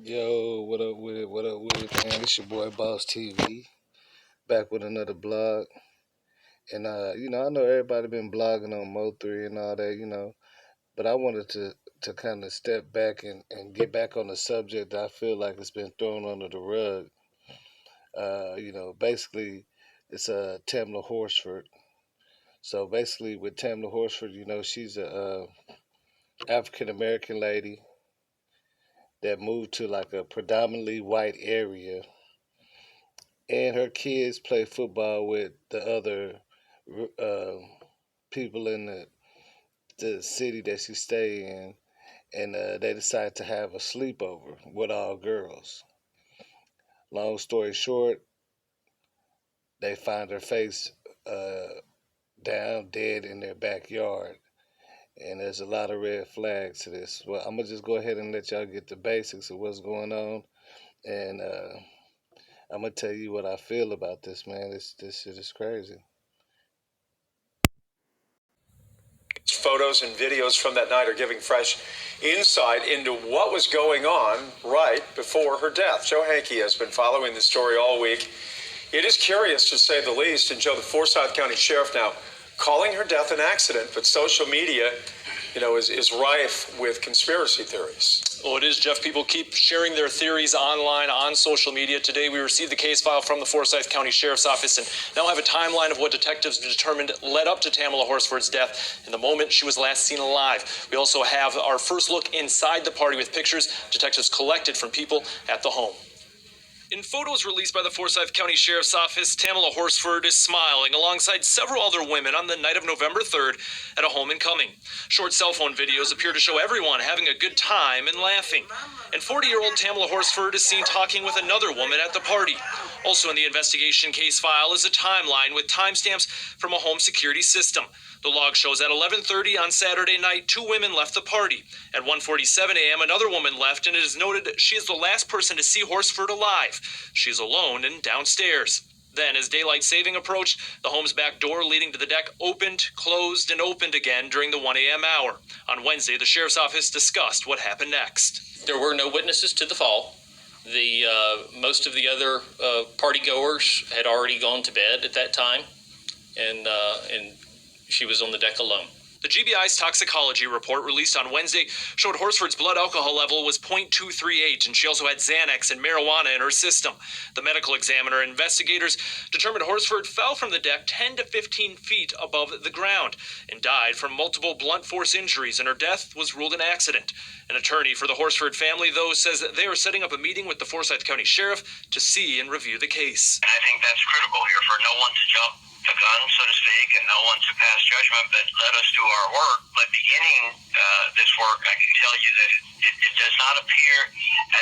Yo, what up with it? What up with it, man? It's your boy Boss TV, back with another blog. And I know everybody been blogging on Mo3 and all that, but I wanted to kind of step back and get back on the subject that I feel like it's been thrown under the rug. Basically it's Tamla Horsford. So basically with Tamla Horsford, she's a African American lady that moved to like a predominantly white area, and her kids play football with the other uh, people in the city that she stay in, and they decide to have a sleepover with all girls. Long story short, they find her face uh, down dead in their backyard, and there's a lot of red flags to this. Well, I'm gonna just go ahead and let y'all get the basics of what's going on, and I'm gonna tell you what I feel about this, man. This shit is crazy. Photos and videos from that night are giving fresh insight into what was going on right before her death. Joe Hankey has been following the story all week. It is curious, to say the least. And Joe, the Forsyth County Sheriff now calling her death an accident, but social media, is rife with conspiracy theories. Well, it is, Jeff. People keep sharing their theories online, on social media. Today, we received the case file from the Forsyth County Sheriff's Office and now have a timeline of what detectives determined led up to Tamla Horsford's death and the moment she was last seen alive. We also have our first look inside the party with pictures detectives collected from people at the home. In photos released by the Forsyth County Sheriff's Office, Tamla Horsford is smiling alongside several other women on the night of November 3rd at a home in Cumming. Short cell phone videos appear to show everyone having a good time and laughing. And 40-year-old Tamla Horsford is seen talking with another woman at the party. Also in the investigation case file is a timeline with timestamps from a home security system. The log shows at 11:30 on Saturday night, two women left the party. At 1:47 a.m., another woman left, and it is noted she is the last person to see Horsford alive. She is alone and downstairs. Then, as daylight saving approached, the home's back door leading to the deck opened, closed, and opened again during the 1 a.m. hour. On Wednesday, the sheriff's office discussed what happened next. There were no witnesses to the fall. Most of the other party goers had already gone to bed at that time, and she was on the deck alone. The GBI's toxicology report released on Wednesday showed Horsford's blood alcohol level was .238, and she also had Xanax and marijuana in her system. The medical examiner and investigators determined Horsford fell from the deck 10 to 15 feet above the ground and died from multiple blunt force injuries, and her death was ruled an accident. An attorney for the Horsford family, though, says that they are setting up a meeting with the Forsyth County Sheriff to see and review the case. And I think that's critical here, for no one to jump the gun, so to speak, and no one to pass judgment, but let us do our work. But beginning this work, I can tell you that it does not appear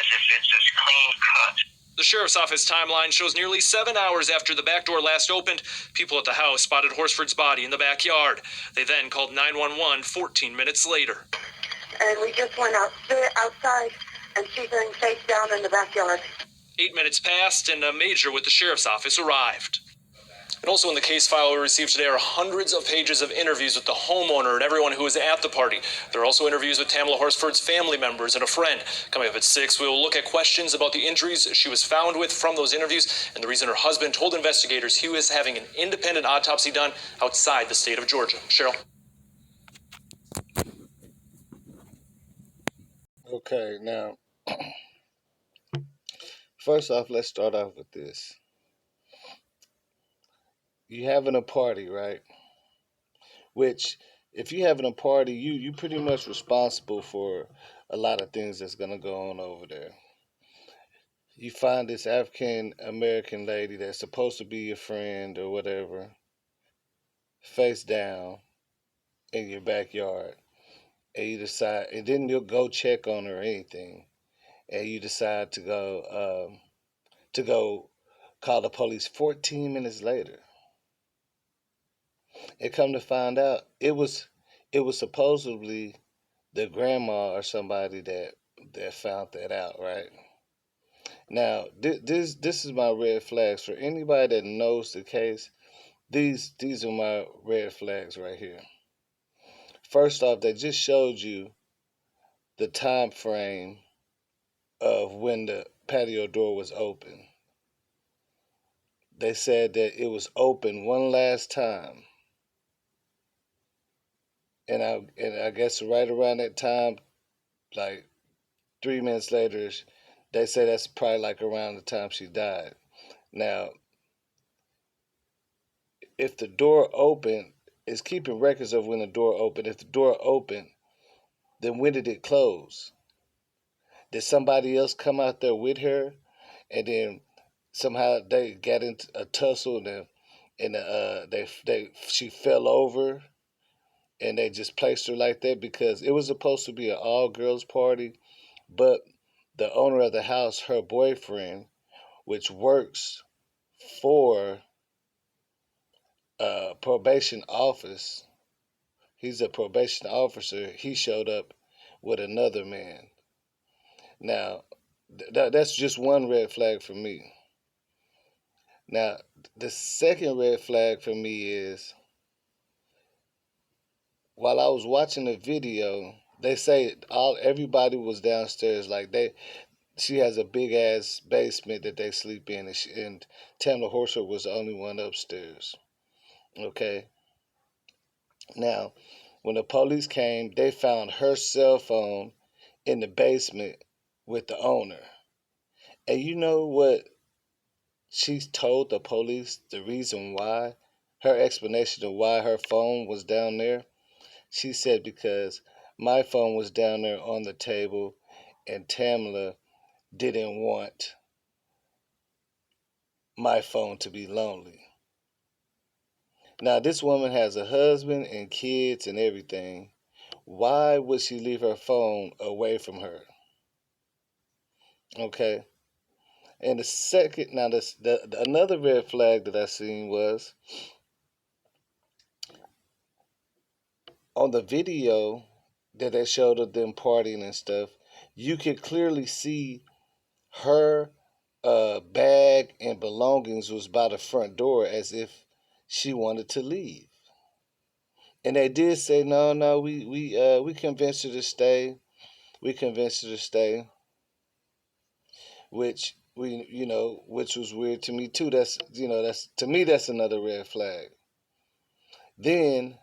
as if it's as clean cut. The sheriff's office timeline shows nearly 7 hours after the back door last opened, people at the house spotted Horsford's body in the backyard. They then called 911 14 minutes later. And we just went outside, and she's laying face down in the backyard. 8 minutes passed, and a major with the sheriff's office arrived. And also in the case file we received today are hundreds of pages of interviews with the homeowner and everyone who was at the party. There are also interviews with Tamla Horsford's family members and a friend. Coming up at 6, we will look at questions about the injuries she was found with from those interviews and the reason her husband told investigators he was having an independent autopsy done outside the state of Georgia. Cheryl? Okay, now, first off, let's start off with this. You having a party, right? Which, if you having a party, you pretty much responsible for a lot of things that's gonna go on over there. You find this African American lady that's supposed to be your friend or whatever, face down in your backyard, and you decide, and then you'll go check on her or anything, and you decide to go call the police 14 minutes later. And come to find out, it was supposedly the grandma or somebody that found that out, right? Now, this is my red flags for anybody that knows the case. These are my red flags right here. First off, they just showed you the time frame of when the patio door was open. They said that it was open one last time. And I guess right around that time, like 3 minutes later, they say that's probably like around the time she died. Now, if the door opened, it's keeping records of when the door opened. If the door opened, then when did it close? Did somebody else come out there with her, and then somehow they got into a tussle, and she fell over, and they just placed her like that because it was supposed to be an all girls party, but the owner of the house, her boyfriend, which works for probation office, he's a probation officer. He showed up with another man. Now, that's just one red flag for me. Now, the second red flag for me is while I was watching the video, they say everybody was downstairs. Like she has a big ass basement that they sleep in, and Tamla Horsford was the only one upstairs. Okay. Now, when the police came, they found her cell phone in the basement with the owner. And you know what she told the police the reason why? Her explanation of why her phone was down there? She said because my phone was down there on the table and Tamla didn't want my phone to be lonely. Now, this woman has a husband and kids and everything. Why would she leave her phone away from her? Okay. And the second, now another red flag that I seen was on the video that they showed of them partying and stuff. You could clearly see her bag and belongings was by the front door as if she wanted to leave. And they did say, no, we convinced her to stay. We convinced her to stay, which which was weird to me too. That's to me that's another red flag. Then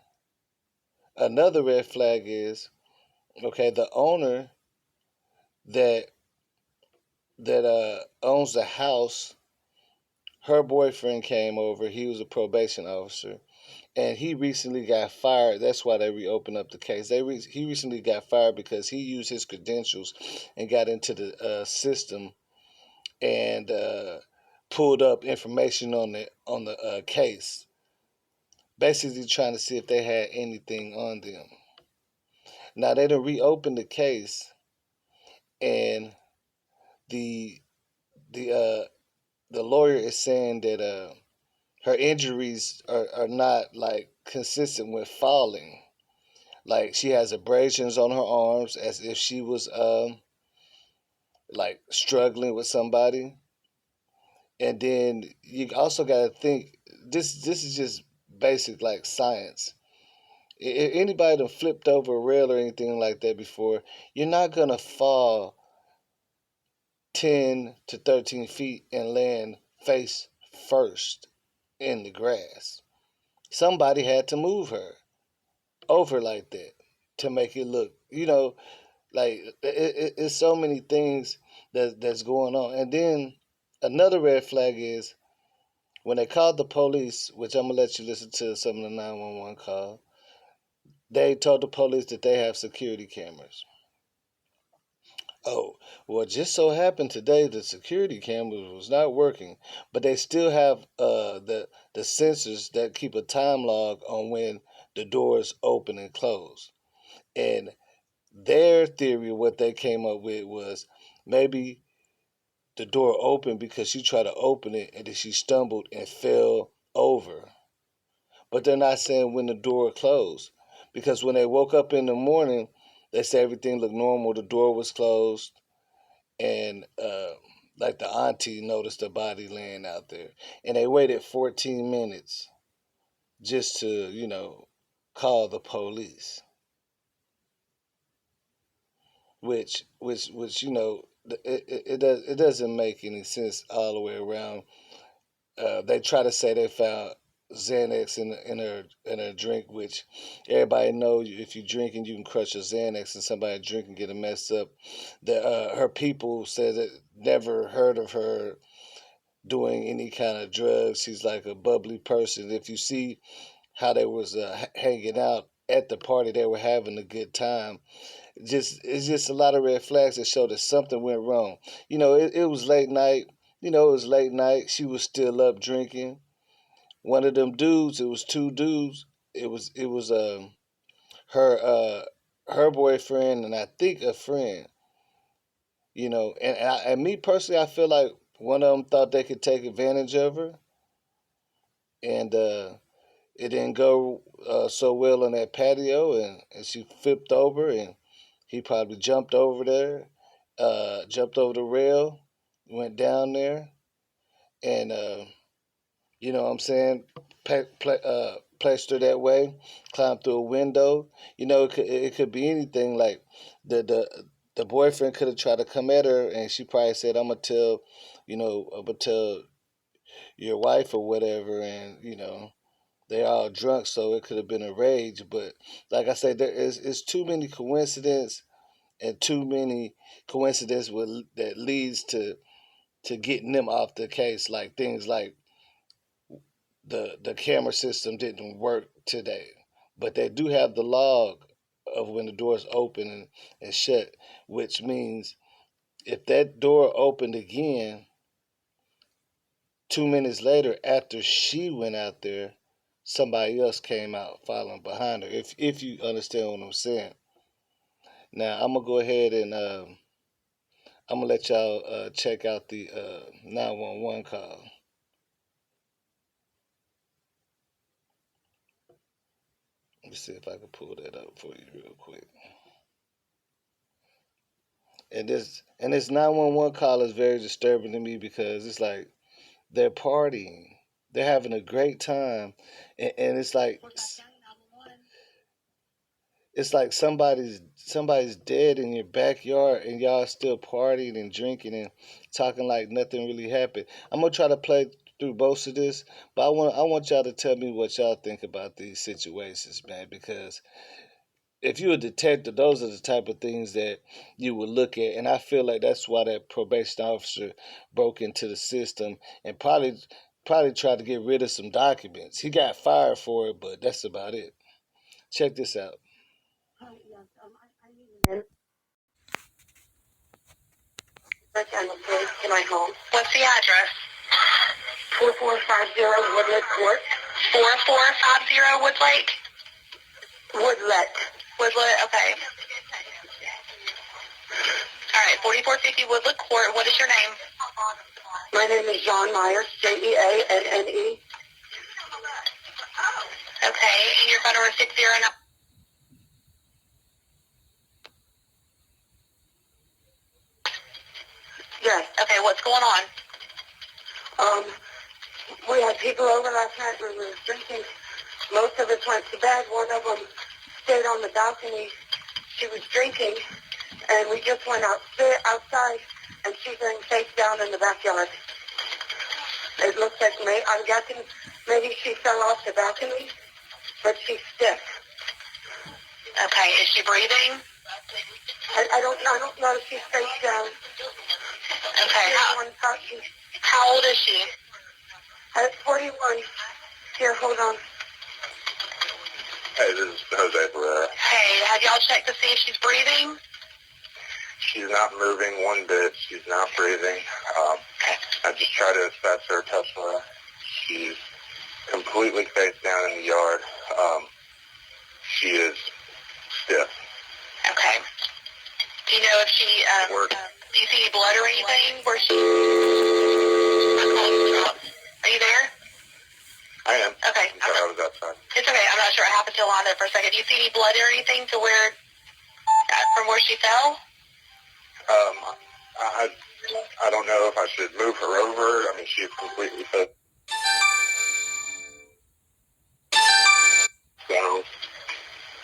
another red flag is okay. The owner that owns the house, her boyfriend came over. He was a probation officer, and he recently got fired. That's why they reopened up the case. He recently got fired because he used his credentials and got into the system and pulled up information on the case, basically trying to see if they had anything on them. Now they done reopened the case, and the the uh, the lawyer is saying that her injuries are not like consistent with falling. Like she has abrasions on her arms as if she was like struggling with somebody. And then you also got to think this is just basic like science. If anybody done flipped over a rail or anything like that before, you're not gonna fall 10 to 13 feet and land face first in the grass. Somebody had to move her over like that to make it look, like it's so many things that's going on. And then another red flag is when they called the police, which I'm gonna let you listen to some of the 911 call. They told the police that they have security cameras. Oh, well, it just so happened today the security cameras was not working, but they still have the sensors that keep a time log on when the doors open and close. And their theory, what they came up with was maybe the door opened because she tried to open it and then she stumbled and fell over. But they're not saying when the door closed because when they woke up in the morning, they said everything looked normal. The door was closed, and like the auntie noticed the body laying out there, and they waited 14 minutes just to call the police, which it doesn't make any sense all the way around. They try to say they found Xanax in her drink, which everybody knows if you drinking you can crush a Xanax and somebody drinking get a mess up. Her people said that never heard of her doing any kind of drugs. She's like a bubbly person. If you see how they was hanging out at the party, they were having a good time. It's just a lot of red flags that show that something went wrong. It was late night. It was late night. She was still up drinking. One of them dudes. It was two dudes. It was her her boyfriend and I think a friend. And me personally, I feel like one of them thought they could take advantage of her, and it didn't go so well on that patio, and she flipped over, and he probably jumped over there, jumped over the rail, went down there, and you know what I'm saying, placed her that way, climbed through a window. It could be anything. Like the boyfriend could have tried to come at her, and she probably said, I'm gonna tell your wife or whatever," and they're all drunk, so it could have been a rage. But like I said, it's too many coincidences and too many coincidences that leads to getting them off the case. Like things like the camera system didn't work today, but they do have the log of when the doors open and shut, which means if that door opened again 2 minutes later after she went out there, somebody else came out following behind her. If you understand what I'm saying. Now I'm gonna go ahead and I'm gonna let y'all check out the 911 call. Let me see if I can pull that up for you real quick. And this 911 call is very disturbing to me because it's like they're partying, they're having a great time, and it's like somebody's dead in your backyard and y'all still partying and drinking and talking like nothing really happened. I'm gonna try to play through both of this, but I want y'all to tell me what y'all think about these situations, man, because if you're a detective, those are the type of things that you would look at, and I feel like that's why that probation officer broke into the system and probably tried to get rid of some documents. He got fired for it, but that's about it. Check this out. To my home. What's the address? 4450 Woodlet Court. 4450 Woodlake? Woodlet. Woodlet, okay. All right, 4450 Woodlet Court. What is your name? My name is John Myers, Jeanne. Okay, and your phone number is 609. Yes. Okay, what's going on? We had people over last night. We were drinking. Most of us went to bed. One of them stayed on the balcony. She was drinking, and we just went outside, and she's laying face down in the backyard. It looks like I'm guessing maybe she fell off the balcony, but she's stiff. Okay, is she breathing? I don't know if she's face down. Okay. How old is she? 41. Here, hold on. Hey, this is Jose Barrera. Hey, have y'all checked to see if she's breathing? She's not moving one bit. She's not breathing. I just tried to assess her Tesla. She's completely face down in the yard. She is stiff. Okay. Do you know if she, do you see any blood or anything where she... Are you there? I am. Okay. I was outside. It's okay. I'm not sure what happened to Alana for a second. Do you see any blood or anything to where, from where she fell? I don't know if I should move her over. I mean, she's completely face down.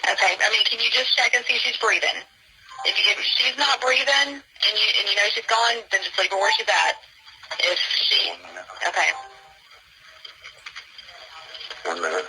Okay. I mean, can you just check and see if she's breathing? If she's not breathing and you know she's gone, then just leave her where she's at. If she... Okay. 1 minute.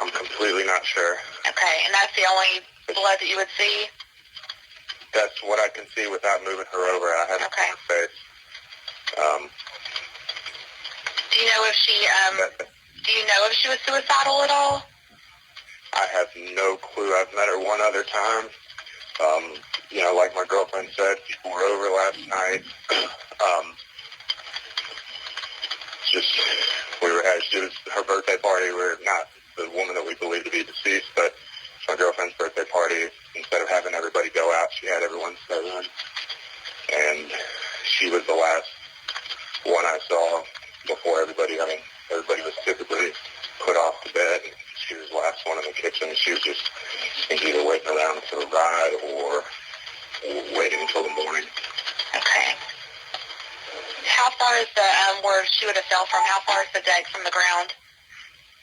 I'm completely not sure. Okay, and that's the only blood that you would see? That's what I can see without moving her over. I haven't seen her face. Do you know if she was suicidal at all? I have no clue. I've met her one other time. Like my girlfriend said, we were over last night. It was her birthday party. We're not the woman that we believe to be deceased, but it's my girlfriend's birthday party. Instead of having everybody go out, she had everyone stay in. And she was the last one I saw before everybody was typically put off to bed. She was the last one in the kitchen. She was just either waiting around for a ride or waiting until the morning. Okay. How far is the, where she would have fell from, how far is the deck from the ground?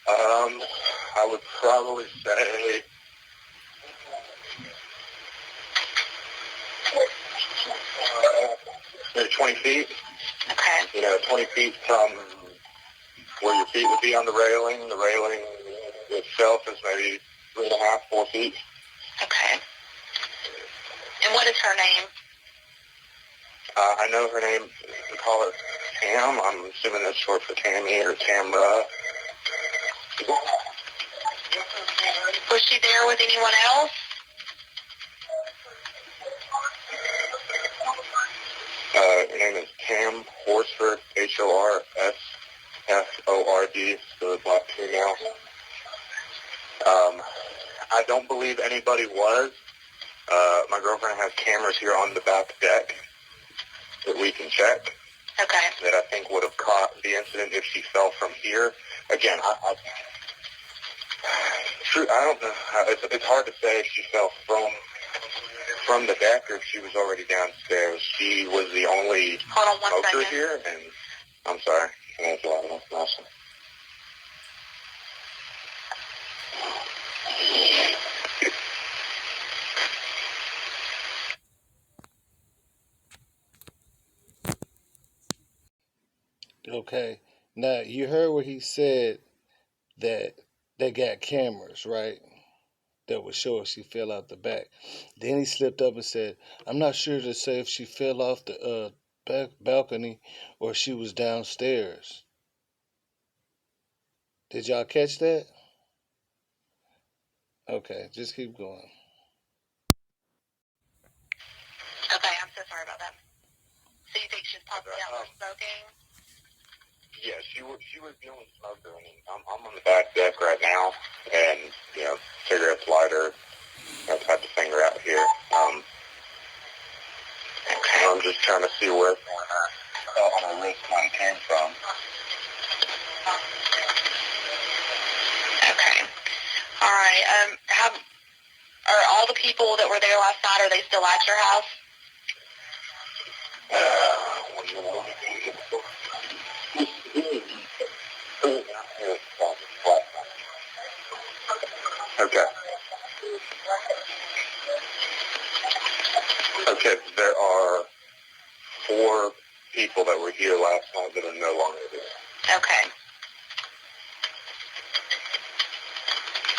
I would probably say 20 feet. Okay. 20 feet from where your feet would be on the railing. The railing itself is maybe 3.5, 4 feet. Okay. And what is her name? I know her name, we call her Tam. I'm assuming that's short for Tammy or Tamla. Was she there with anyone else? Her name is Tam Horsford, Horsford, the black female. I don't believe anybody was. My girlfriend has cameras here on the back deck that we can check. Okay. That I think would have caught the incident if she fell from here. Again, I don't know. It's hard to say if she fell from the deck or if she was already downstairs. She was the only smoker here, and I'm sorry. That's a lot of information. Okay. Now you heard what he said that they got cameras, right? That would show if she fell out the back. Then he slipped up and said, "I'm not sure to say if she fell off the balcony or she was downstairs." Did y'all catch that? Okay, just keep going. Okay, I'm so sorry about that. So you think she's possibly out there smoking? Yeah, she was the only smoker. I mean, I'm on the back deck right now, and cigarettes, lighter, type of thing are out here. I'm just trying to see where on her wrist mine came from. Okay. All right. Are all the people that were there last night, are they still at your house? Okay. Okay, there are 4 people that were here last night that are no longer here. Okay.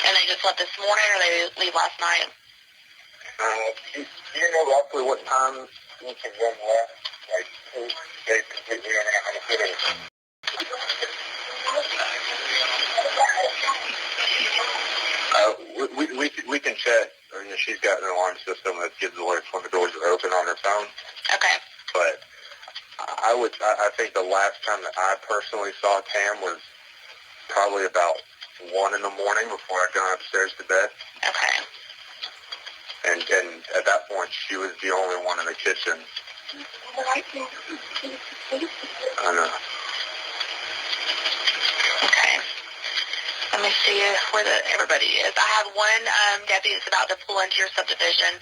And they just left this morning, or they leave last night? Do you know roughly what time each of them left? Like, they completely understood it. We can check. She's got an alarm system that gives alerts when the doors are open on her phone. Okay. But I think the last time that I personally saw Tam was probably about 1 in the morning before I'd gone upstairs to bed. Okay. and at that point she was the only one in the kitchen. I know. Okay. Let me see where everybody is. I have one deputy that's about to pull into your subdivision.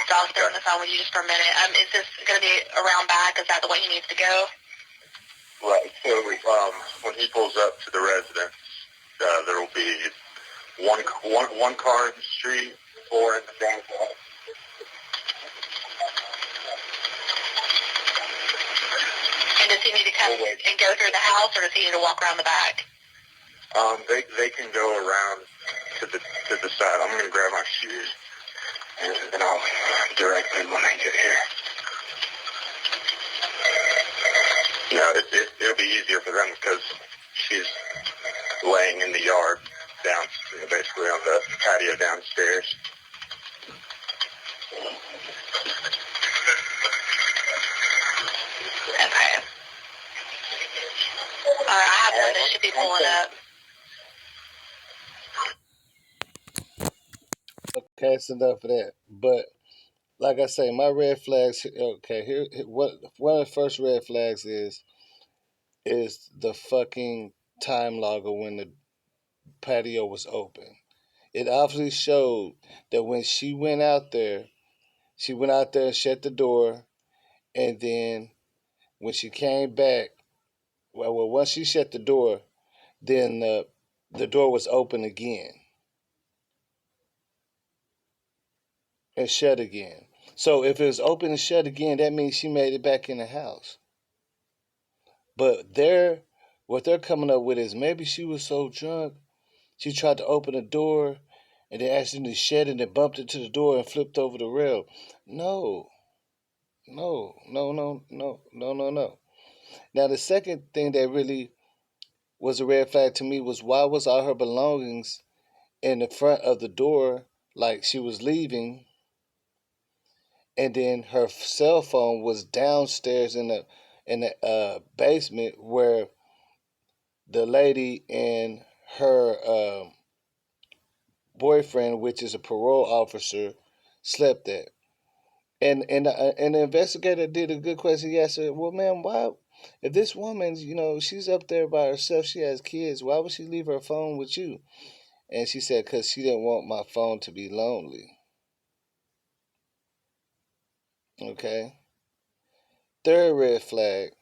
So I'll stay on the phone with you just for a minute. Is this going to be around back? Is that the way he needs to go? Right. So when he pulls up to the residence, there will be one car in the street, 4 in the driveway. And does he need to come and go through the house, or does he need to walk around the back? They can go around to the side. I'm going to grab my shoes, and then I'll direct them when I get here. It'll be easier for them because she's laying in the yard down, basically on the patio downstairs. Okay. I have one that should be pulling up. Okay, it's enough of that. But like I say, my red flags. Okay, what one of the first red flags is the fucking time logger when the patio was open. It obviously showed that when she went out there and shut the door, and then when she came back, well once she shut the door, then the door was open again and shut again. So if it was open and shut again, that means she made it back in the house. But what they're coming up with is maybe she was so drunk, she tried to open the door and then accidentally shut it and bumped into the door and flipped over the rail. No. No, no, no, no, no, no, no. Now the second thing that really was a red flag to me was why was all her belongings in the front of the door like she was leaving, and then her cell phone was downstairs in the basement where the lady and her boyfriend, which is a parole officer, slept at. And the investigator did a good question. He asked her, "Well, ma'am, why? If this woman, she's up there by herself, she has kids. Why would she leave her phone with you?" And she said, "Cause she didn't want my phone to be lonely." Okay. Third red flag: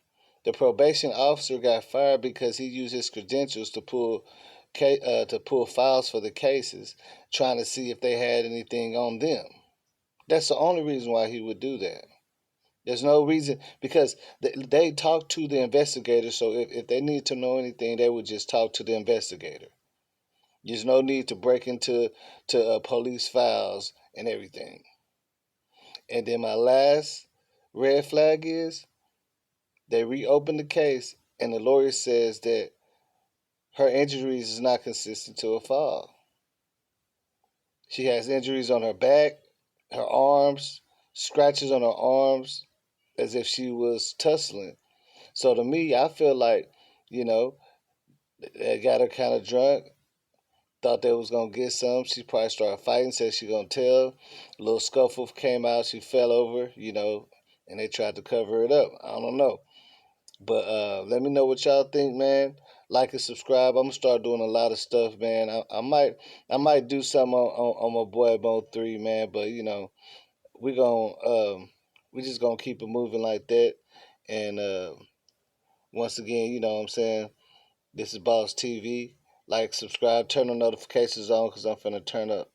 the probation officer got fired because he used his credentials to pull files for the cases, trying to see if they had anything on them. That's the only reason why he would do that. There's no reason because they talk to the investigator. So if they need to know anything, they would just talk to the investigator. There's no need to break into police files and everything. And then my last red flag is they reopened the case, and the lawyer says that her injuries is not consistent to a fall. She has injuries on her back, her arms, scratches on her arms, as if she was tussling. So to me, I feel like, you know, they got her kind of drunk, thought they was gonna get some. She probably started fighting, said she gonna tell. A little scuffle came out, she fell over, and they tried to cover it up. I don't know. But let me know what y'all think, man. Like and subscribe. I'm gonna start doing a lot of stuff, man. I might do something on my boy Bone 3, man. But we gonna we just gonna keep it moving like that. And once again, you know what I'm saying, this is Boss TV. Like, subscribe, turn the notifications on because I'm finna turn up.